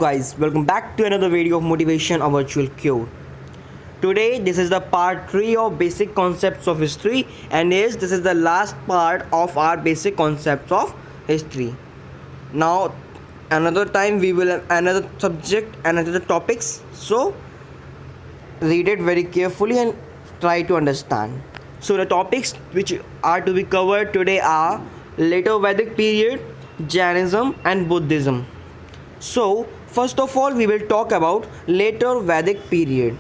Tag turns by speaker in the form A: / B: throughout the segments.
A: guys, welcome back to another video of Motivation or Virtual Cure. Today this is the part 3 of basic concepts of history, and yes, this is the last part of our basic concepts of history. Now another time we will have another subject and another topics, so read it very carefully and try to understand. So the topics which are to be covered today are later Vedic period, Jainism and Buddhism. So first of all we will talk about later Vedic period.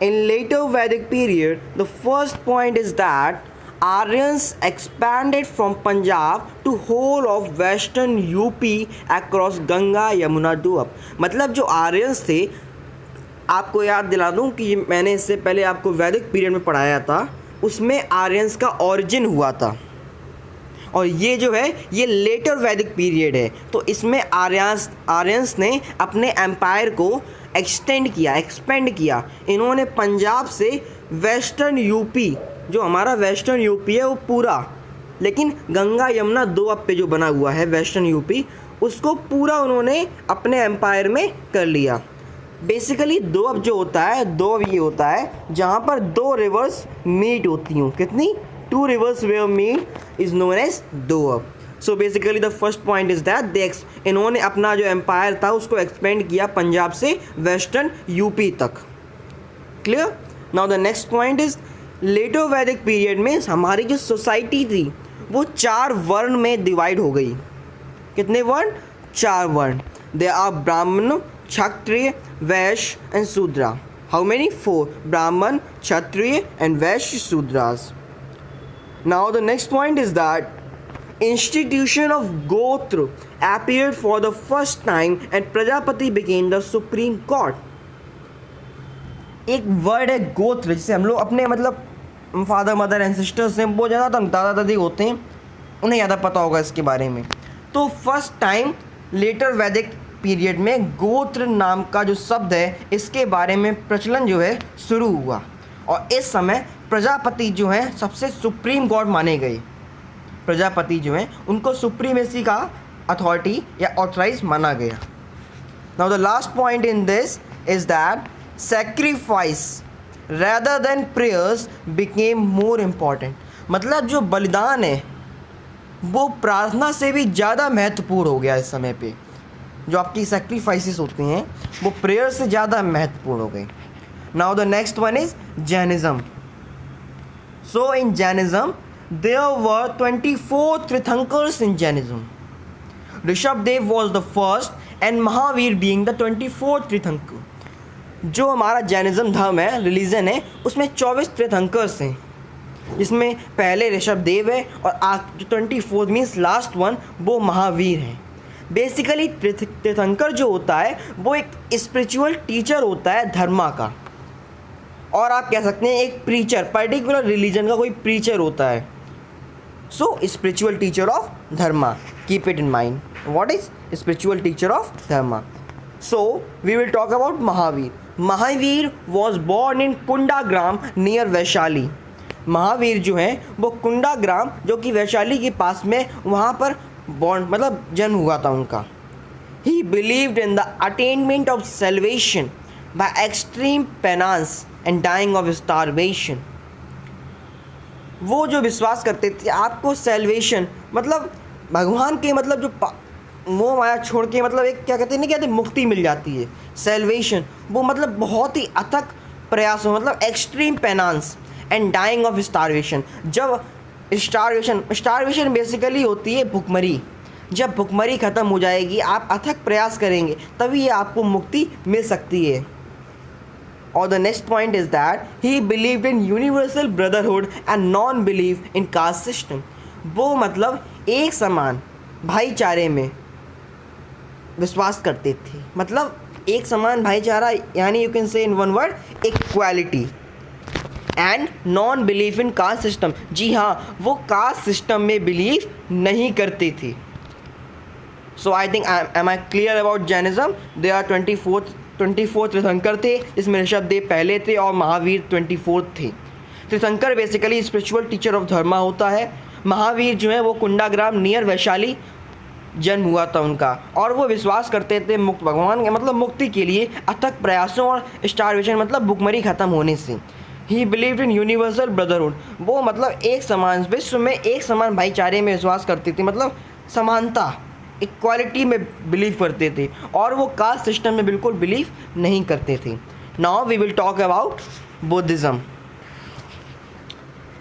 A: In later Vedic period, the first point is that Aryans expanded from Punjab to whole of western UP across Ganga Yamuna Doab. मतलब जो Aryans थे, आपको याद दिला दूं कि मैंने इससे पहले आपको वैदिक पीरियड में पढ़ाया था, उसमें आर्यंस का ओरिजिन हुआ था और ये जो है ये लेटर वैदिक पीरियड है. तो इसमें आर्यंस ने अपने एम्पायर को एक्सपेंड किया. इन्होंने पंजाब से वेस्टर्न यूपी, जो हमारा वेस्टर्न यूपी है वो पूरा, लेकिन गंगा यमुना दोअब पे जो बना हुआ है वेस्टर्न यूपी, उसको पूरा उन्होंने अपने एम्पायर में कर लिया. बेसिकली दोअब जो होता है, दोअब ये होता है जहाँ पर दो रिवर्स मीट होती हूँ. कितनी? 2 rivers where meet is known as Doab. So basically the first point is that इन्होंने अपना जो एम्पायर था उसको एक्सपेंड किया पंजाब से वेस्टर्न यूपी तक. Clear? Now the next point is later Vedic period में हमारी जो सोसाइटी थी वो 4 वर्ण में डिवाइड हो गई. कितने वर्ण? 4 वर्ण. दे आर ब्राह्मण, क्षत्रिय, वैश्य एंड शूद्रा. How many? 4. ब्राह्मण, क्षत्रिय and Vysya, Shudras. Now the next point is that institution of Gotra appeared for the first time and Prajapati became the supreme god. एक वर्ड है गोत्र, जिसे हम लोग अपने मतलब फादर मदर एंसेस्टर्स हैं, बहुत ज़्यादा दादा दादी होते हैं, उन्हें ज़्यादा पता होगा इसके बारे में. तो first time letter Vedic period में गोत्र नाम का जो शब्द है इसके बारे में प्रचलन जो है शुरू हुआ और इस समय प्रजापति जो हैं सबसे सुप्रीम गॉड माने गए. प्रजापति जो हैं उनको सुप्रीमेसी का अथॉरिटी या ऑथराइज माना गया. Now the last point in this is that sacrifice rather than prayers became more important. मतलब जो बलिदान है वो प्रार्थना से भी ज़्यादा महत्वपूर्ण हो गया इस समय पे. जो आपकी सैक्रिफाइसेस होते हैं वो प्रेयर से ज़्यादा महत्वपूर्ण हो गए. Now the next one is Jainism. So in Jainism, there were 24 Tirthankars in Jainism. Rishabhdev was the first and Mahavir being the 24th Tirthankar. जो हमारा जैनिज्म धर्म है, रिलीजन है, उसमें 24 तीर्थंकर्स हैं, जिसमें पहले ऋषभदेव है और जो 24 मीन्स लास्ट वन वो महावीर हैं. बेसिकली तीर्थंकर जो होता है वो एक स्पिरिचुअल टीचर होता है धर्मा का, और आप कह सकते हैं एक प्रीचर, पर्टिकुलर रिलीजन का कोई प्रीचर होता है. So spiritual teacher of dharma, keep it in mind. What is spiritual teacher of dharma? So we will talk about Mahavir. Mahavir was born in Kundagram near Vaishali. Mahavir जो हैं वो कुंडाग्राम जो कि वैशाली के पास में, वहाँ पर बॉर्न मतलब जन्म हुआ था उनका. He believed in the attainment of salvation by extreme penance and dying of starvation. वो जो विश्वास करते थे आपको सेल्वेशन मतलब भगवान के मतलब जो मोह माया छोड़ के मतलब एक क्या कहते हैं, नहीं कहते मुक्ति मिल जाती है. सेल्वेशन वो मतलब बहुत ही अथक प्रयासों, मतलब extreme penance and dying of starvation. जब स्टारवेशन बेसिकली होती है भुखमरी. जब भुखमरी ख़त्म हो जाएगी, आप अथक प्रयास करेंगे, तभी ये आपको मुक्ति मिल सकती है. Or the next point is that he believed in universal brotherhood and non-belief in caste system. वो मतलब एक समान भाईचारे में विश्वास करते थे. मतलब एक समान भाईचारा, यानी you can say in one word equality. And non belief in caste system. जी हाँ, वो कास्ट सिस्टम में बिलीव नहीं करते थे. So I think am I clear about Jainism. They are 24 tirthankar थे, जिसमें ऋषभदेव पहले थे और महावीर 24 थे. तीर्थंकर बेसिकली स्पिरिचुअल टीचर ऑफ धर्मा होता है. महावीर जो है वो कुंडाग्राम नियर वैशाली जन्म हुआ था उनका, और वो विश्वास करते थे मुक्त भगवान के मतलब मुक्ति के लिए अथक प्रयासों और स्टारवेशन मतलब भुखमरी खत्म होने से। ही बिलीव्ड इन यूनिवर्सल ब्रदरहुड, वो मतलब एक समान विश्व में एक समान भाईचारे में विश्वास करते थे, मतलब समानता इक्वालिटी में बिलीव करते थे, और वो कास्ट सिस्टम में बिल्कुल बिलीव नहीं करते थे। Now we will talk about Buddhism.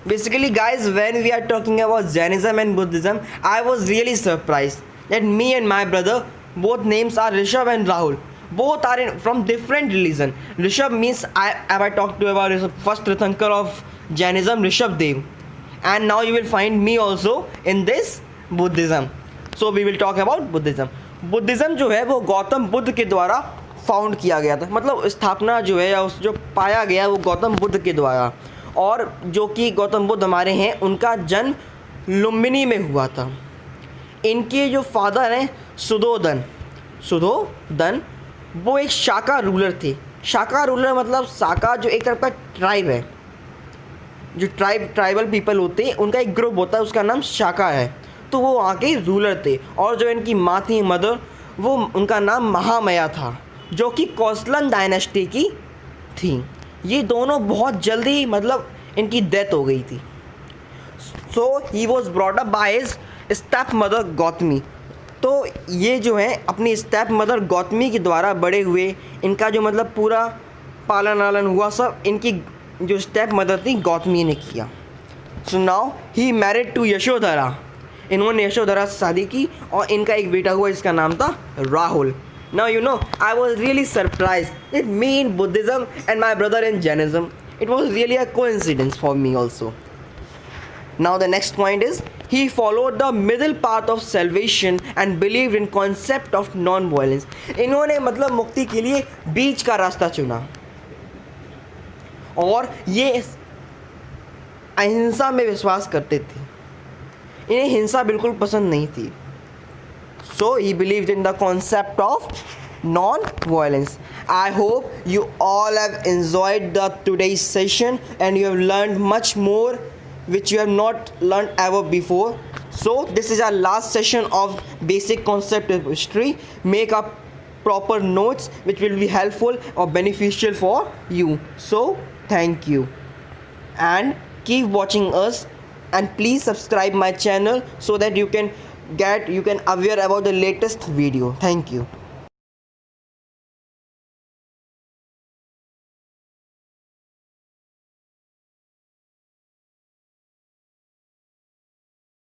A: Basically guys, when we are talking about Jainism and Buddhism, I was really surprised that me and my brother, both names are Rishabh and Rahul, both are from different religion. Rishabh means I talked to you about first Tirthankar of Jainism, Rishabh Dev, and now you will find me also in this Buddhism. So we will talk about Buddhism. Buddhism जो है वो गौतम बुद्ध के द्वारा found किया गया था, मतलब स्थापना जो है या उस जो पाया गया वो गौतम बुद्ध के द्वारा, और जो कि गौतम बुद्ध हमारे हैं उनका जन्म लुम्बिनी में हुआ था। इनके जो फादर हैं सुधोधन वो एक शाका रूलर थे। शाका रूलर मतलब शाका जो एक तरह का ट्राइब है, जो ट्राइबल पीपल होते हैं उनका एक ग्रुप होता है, उसका नाम शाका है। तो वो वहाँ के रूलर थे, और जो इनकी माँ थी मदर, वो उनका नाम महामाया था, जो कि कौशलन डायनेस्टी की थी। ये दोनों बहुत जल्दी मतलब इनकी डेथ हो गई थी। So he was brought up by his stepmother Gautami. तो ये जो है अपनी स्टेप मदर गौतमी के द्वारा बड़े हुए, इनका जो मतलब पूरा पालन वालन हुआ सब इनकी जो स्टेप मदर थी गौतमी ने किया। So now he married to Yashodhara, इन्होंने यशोधरा से शादी की, और इनका एक बेटा हुआ जिसका नाम था Rahul. Now you know, I was really surprised that me in Buddhism and my brother in Jainism. It was really a coincidence for me also. Now the next point is, he followed the middle path of salvation and believed in concept of non-violence. इन्होंने मतलब मुक्ति के लिए बीच का रास्ता चुना, और ये अहिंसा में विश्वास करते थे। इन्हें हिंसा बिल्कुल पसंद नहीं थी। So he believed in the concept of non-violence. I hope you all have enjoyed the today's session and you have learned much more which you have not learned ever before. So this is our last session of basic concept of history. Make up proper notes which will be helpful or beneficial for you. So thank you and keep watching us, and please subscribe my channel so that you can aware about the latest video. Thank you.